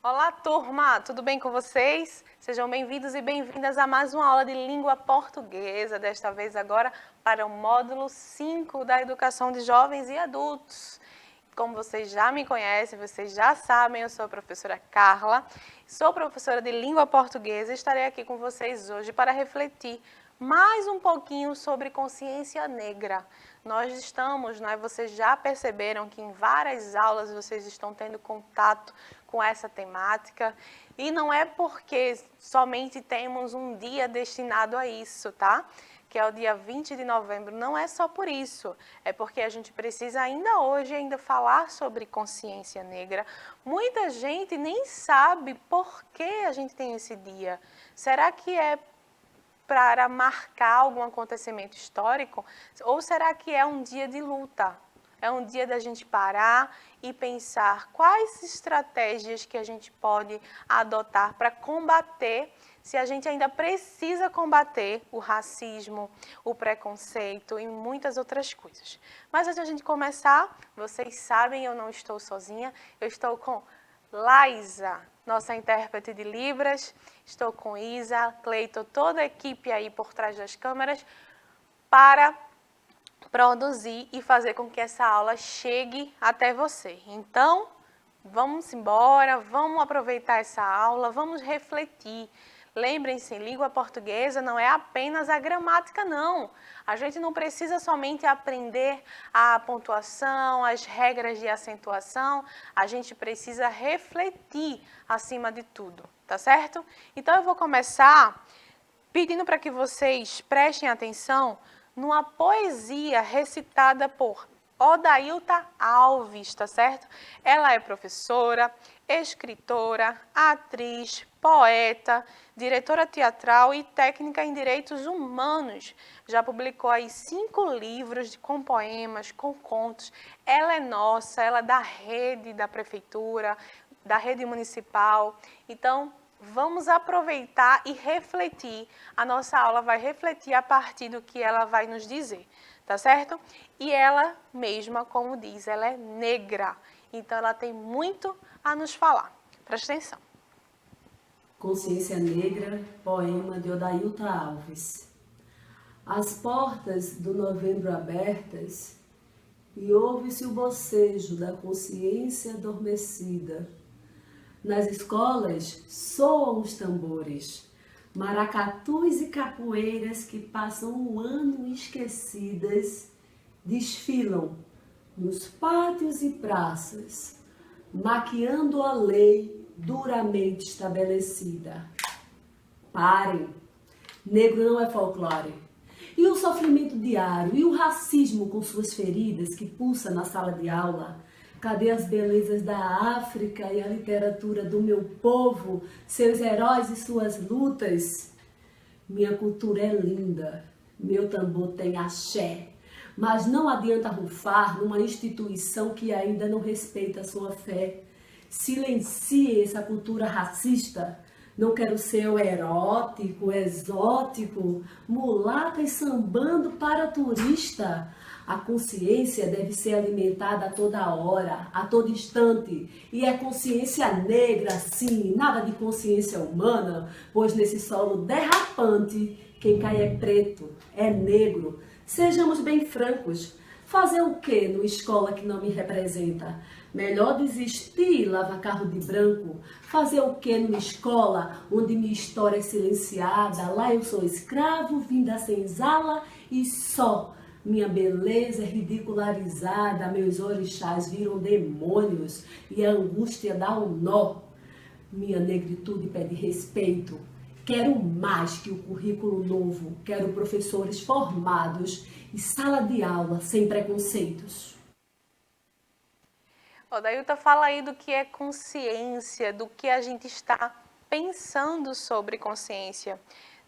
Olá, turma! Tudo bem com vocês? Sejam bem-vindos e bem-vindas a mais uma aula de língua portuguesa, desta vez agora para o módulo 5 da Educação de Jovens e Adultos. Como vocês já me conhecem, vocês já sabem, eu sou a professora Carla, sou professora de língua portuguesa e estarei aqui com vocês hoje para refletir mais um pouquinho sobre consciência negra. Nós estamos, vocês já perceberam que em várias aulas vocês estão tendo contato com essa temática e não é porque somente temos um dia destinado a isso, tá? Que é o dia 20 de novembro, não é só por isso, é porque a gente precisa ainda hoje falar sobre consciência negra. Muita gente nem sabe por que a gente tem esse dia. Será que é para marcar algum acontecimento histórico? Ou será que é um dia de luta? É um dia da gente parar e pensar quais estratégias que a gente pode adotar para combater, se a gente ainda precisa combater o racismo, o preconceito e muitas outras coisas. Mas antes de a gente começar, vocês sabem, eu não estou sozinha, eu estou com Laísa, nossa intérprete de Libras, estou com Isa, Cleiton, toda a equipe aí por trás das câmeras para produzir e fazer com que essa aula chegue até você. Então, vamos embora, vamos aproveitar essa aula, vamos refletir. Lembrem-se, língua portuguesa não é apenas a gramática, não. A gente não precisa somente aprender a pontuação, as regras de acentuação, a gente precisa refletir acima de tudo, tá certo? Então, eu vou começar pedindo para que vocês prestem atenção numa poesia recitada por Odailta Alves, tá certo? Ela é professora, escritora, atriz, poeta, diretora teatral e técnica em direitos humanos. Já publicou aí 5 livros com poemas, com contos. Ela é nossa, ela é da rede da prefeitura, da rede municipal. Então, vamos aproveitar e refletir. A nossa aula vai refletir a partir do que ela vai nos dizer, tá certo? E ela mesma, como diz, ela é negra. Então, ela tem muito a nos falar. Presta atenção. Consciência Negra, poema de Odailta Alves. As portas do novembro abertas, e ouve-se o bocejo da consciência adormecida. Nas escolas soam os tambores, maracatus e capoeiras que passam um ano esquecidas, desfilam nos pátios e praças, maquiando a lei duramente estabelecida. Parem! Negro não é folclore. E o sofrimento diário, e o racismo com suas feridas que pulsa na sala de aula? Cadê as belezas da África e a literatura do meu povo, seus heróis e suas lutas? Minha cultura é linda, meu tambor tem axé, mas não adianta rufar numa instituição que ainda não respeita a sua fé. Silencie essa cultura racista. Não quero ser o erótico, exótico, mulata e sambando para turista. A consciência deve ser alimentada a toda hora, a todo instante. E é consciência negra, sim, nada de consciência humana, pois nesse solo derrapante, quem cai é preto, é negro. Sejamos bem francos. Fazer o que numa escola que não me representa? Melhor desistir e lavar carro de branco. Fazer o que numa escola onde minha história é silenciada? Lá eu sou escravo, vindo da senzala e só. Minha beleza é ridicularizada, meus orixás viram demônios e a angústia dá um nó. Minha negritude pede respeito. Quero mais que o currículo novo, quero professores formados e sala de aula sem preconceitos. Odailta fala aí do que é consciência, do que a gente está pensando sobre consciência.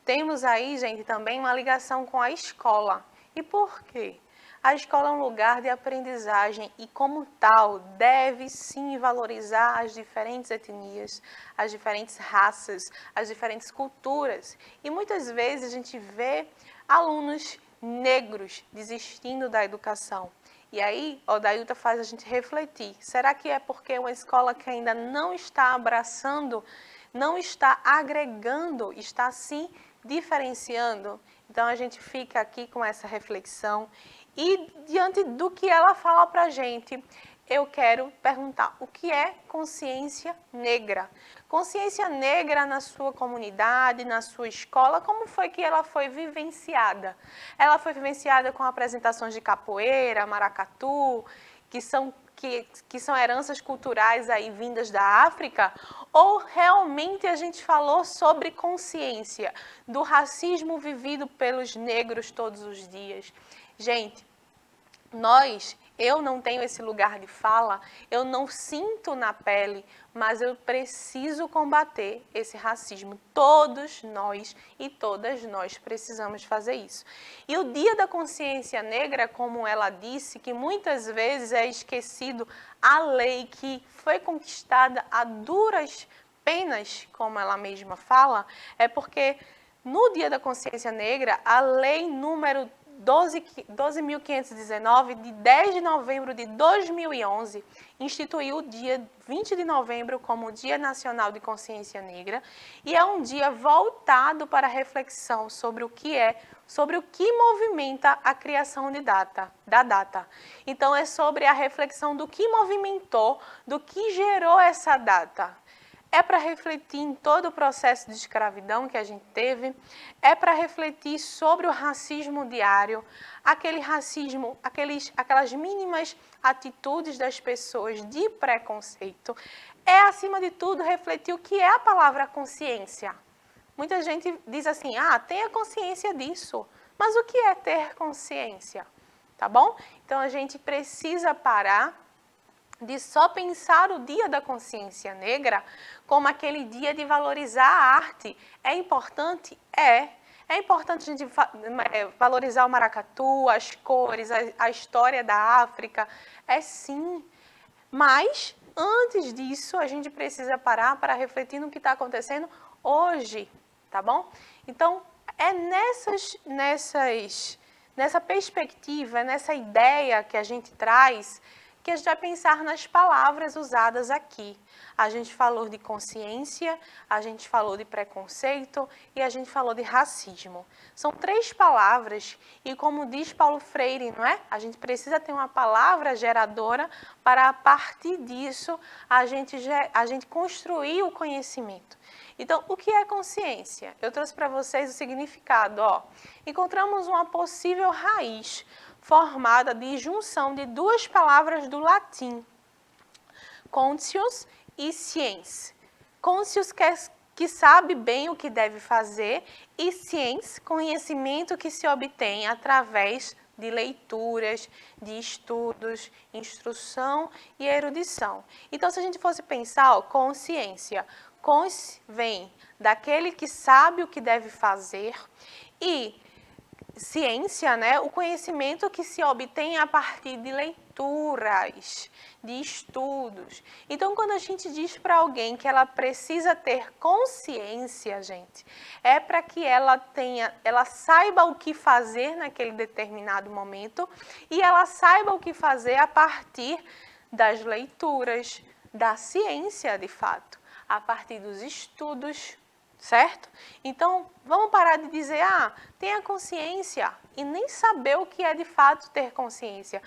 Temos aí, gente, também uma ligação com a escola. E por quê? A escola é um lugar de aprendizagem e, como tal, deve sim valorizar as diferentes etnias, as diferentes raças, as diferentes culturas. E muitas vezes a gente vê alunos negros desistindo da educação. E aí, Odailton faz a gente refletir. Será que é porque é uma escola que ainda não está abraçando, não está agregando, está sim diferenciando? Então, a gente fica aqui com essa reflexão. E diante do que ela fala para a gente, eu quero perguntar, o que é consciência negra? Consciência negra na sua comunidade, na sua escola, como foi que ela foi vivenciada? Ela foi vivenciada com apresentações de capoeira, maracatu, que são heranças culturais aí vindas da África? Ou realmente a gente falou sobre consciência, do racismo vivido pelos negros todos os dias? Gente, eu não tenho esse lugar de fala, eu não sinto na pele, mas eu preciso combater esse racismo. Todos nós e todas nós precisamos fazer isso. E o Dia da Consciência Negra, como ela disse, que muitas vezes é esquecido a lei que foi conquistada a duras penas, como ela mesma fala, é porque no Dia da Consciência Negra, a lei número 12.519, de 10 de novembro de 2011, instituiu o dia 20 de novembro como Dia Nacional de Consciência Negra, e é um dia voltado para a reflexão sobre o que movimenta a criação da data. Então, é sobre a reflexão do que movimentou, do que gerou essa data. É para refletir em todo o processo de escravidão que a gente teve, é para refletir sobre o racismo diário, aquele racismo, aquelas mínimas atitudes das pessoas de preconceito. É, acima de tudo, refletir o que é a palavra consciência. Muita gente diz assim, tenha consciência disso. Mas o que é ter consciência? Tá bom? Então, a gente precisa parar de só pensar o Dia da Consciência Negra como aquele dia de valorizar a arte. É importante? É. É importante a gente valorizar o maracatu, as cores, a história da África. É sim. Mas, antes disso, a gente precisa parar para refletir no que está acontecendo hoje, tá bom? Então, é nessa perspectiva, nessa ideia que a gente traz, que a gente vai pensar nas palavras usadas aqui. A gente falou de consciência, a gente falou de preconceito e a gente falou de racismo. São 3 palavras e, como diz Paulo Freire, não é? A gente precisa ter uma palavra geradora para, a partir disso, a gente construir o conhecimento. Então, o que é consciência? Eu trouxe para vocês o significado. Encontramos uma possível raiz formada de junção de 2 palavras do latim, conscius e sciens. Conscius que sabe bem o que deve fazer e sciens, conhecimento que se obtém através de leituras, de estudos, instrução e erudição. Então, se a gente fosse pensar, consciência, cons vem daquele que sabe o que deve fazer e ciência, né? O conhecimento que se obtém a partir de leituras, de estudos. Então, quando a gente diz para alguém que ela precisa ter consciência, gente, é para que ela saiba o que fazer naquele determinado momento e ela saiba o que fazer a partir das leituras, da ciência, de fato, a partir dos estudos, certo? Então, vamos parar de dizer, tenha consciência e nem saber o que é de fato ter consciência.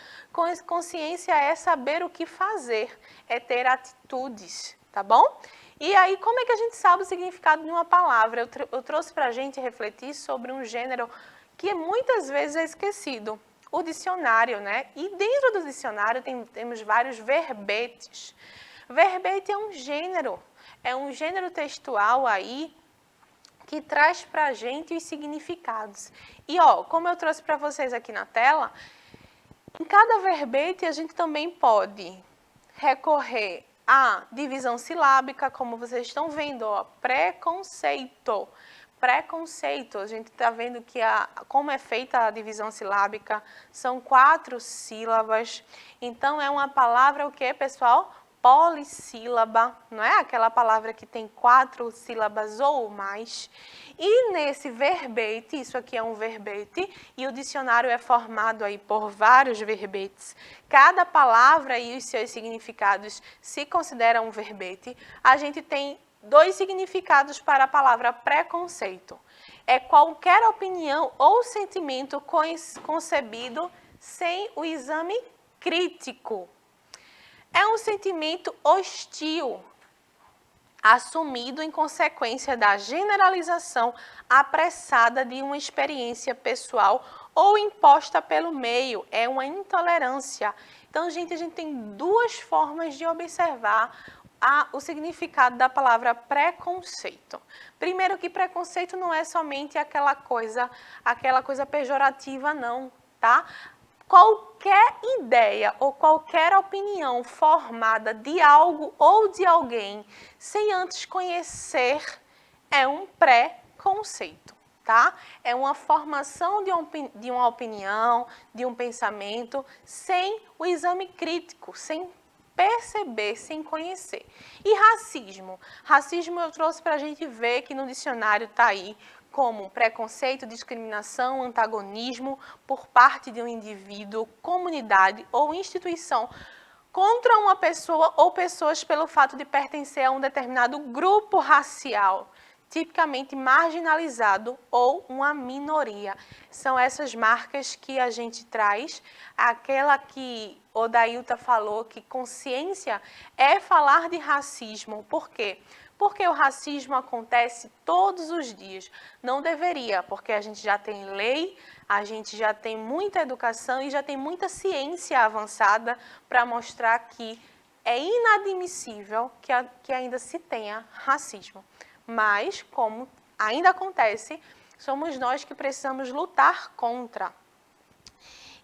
Consciência é saber o que fazer, é ter atitudes, tá bom? E aí, como é que a gente sabe o significado de uma palavra? Eu trouxe para a gente refletir sobre um gênero que muitas vezes é esquecido, o dicionário, né? E dentro do dicionário temos vários verbetes. Verbete é um gênero textual aí, que traz para a gente os significados. E, como eu trouxe para vocês aqui na tela, em cada verbete a gente também pode recorrer à divisão silábica, como vocês estão vendo, preconceito. Preconceito, a gente está vendo que como é feita a divisão silábica, são 4 sílabas. Então, é uma palavra o quê, pessoal? polissílaba, não é? Aquela palavra que tem 4 sílabas ou mais. E nesse verbete, isso aqui é um verbete, e o dicionário é formado aí por vários verbetes. Cada palavra e os seus significados se consideram um verbete. A gente tem 2 significados para a palavra preconceito. É qualquer opinião ou sentimento concebido sem o exame crítico. É um sentimento hostil, assumido em consequência da generalização apressada de uma experiência pessoal ou imposta pelo meio. É uma intolerância. Então, gente, a gente tem 2 formas de observar o significado da palavra preconceito. Primeiro que preconceito não é somente aquela coisa pejorativa, não, tá? Qualquer ideia ou qualquer opinião formada de algo ou de alguém sem antes conhecer é um preconceito, tá? É uma formação de uma opinião, de um pensamento, sem o exame crítico, sem perceber, sem conhecer. E racismo? Racismo eu trouxe para a gente ver que no dicionário está aí como preconceito, discriminação, antagonismo por parte de um indivíduo, comunidade ou instituição contra uma pessoa ou pessoas pelo fato de pertencer a um determinado grupo racial, tipicamente marginalizado ou uma minoria. São essas marcas que a gente traz, aquela que Odailta falou que consciência é falar de racismo. Por quê? Porque o racismo acontece todos os dias. Não deveria, porque a gente já tem lei, a gente já tem muita educação e já tem muita ciência avançada para mostrar que é inadmissível que ainda se tenha racismo. Mas, como ainda acontece, somos nós que precisamos lutar contra.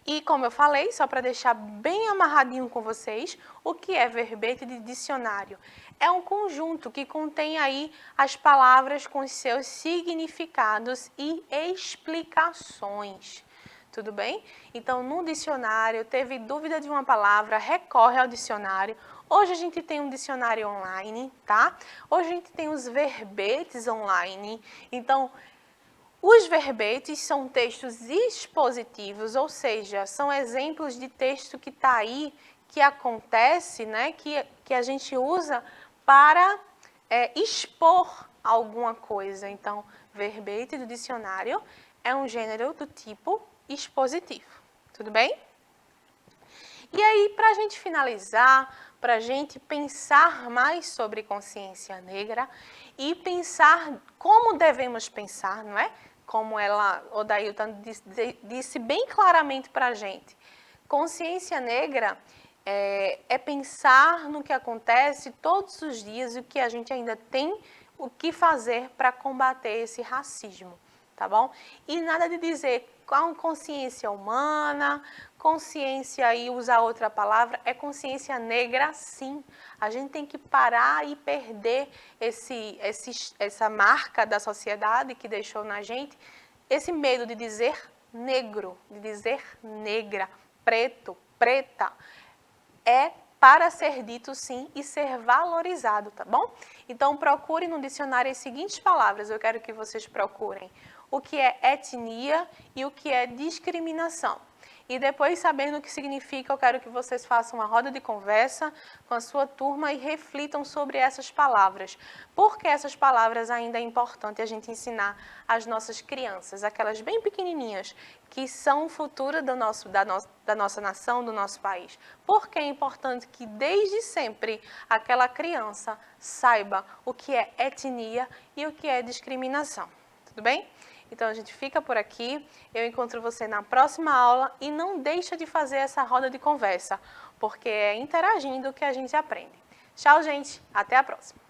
E como eu falei, só para deixar bem amarradinho com vocês, o que é verbete de dicionário? É um conjunto que contém aí as palavras com seus significados e explicações. Tudo bem? Então, no dicionário, teve dúvida de uma palavra, recorre ao dicionário. Hoje a gente tem um dicionário online, tá? Hoje a gente tem os verbetes online. Então, os verbetes são textos expositivos, ou seja, são exemplos de texto que está aí, que acontece, né, que a gente usa para expor alguma coisa. Então, verbete do dicionário é um gênero do tipo expositivo. Tudo bem? E aí, para a gente finalizar, para a gente pensar mais sobre consciência negra e pensar como devemos pensar, não é? Como Odailta disse bem claramente para a gente. Consciência negra é pensar no que acontece todos os dias e o que a gente ainda tem o que fazer para combater esse racismo, tá bom? E nada de dizer com consciência humana, consciência aí usar outra palavra, é consciência negra sim. A gente tem que parar e perder essa marca da sociedade que deixou na gente, esse medo de dizer negro, de dizer negra, preto, preta. É para ser dito sim e ser valorizado, tá bom? Então procure no dicionário as seguintes palavras, eu quero que vocês procurem. O que é etnia e o que é discriminação. E depois, sabendo o que significa, eu quero que vocês façam uma roda de conversa com a sua turma e reflitam sobre essas palavras. Porque essas palavras ainda é importante a gente ensinar às nossas crianças, aquelas bem pequenininhas, que são o futuro da nossa nação, do nosso país. Porque é importante que desde sempre aquela criança saiba o que é etnia e o que é discriminação. Tudo bem? Então, a gente fica por aqui, eu encontro você na próxima aula e não deixa de fazer essa roda de conversa, porque é interagindo que a gente aprende. Tchau, gente, até a próxima!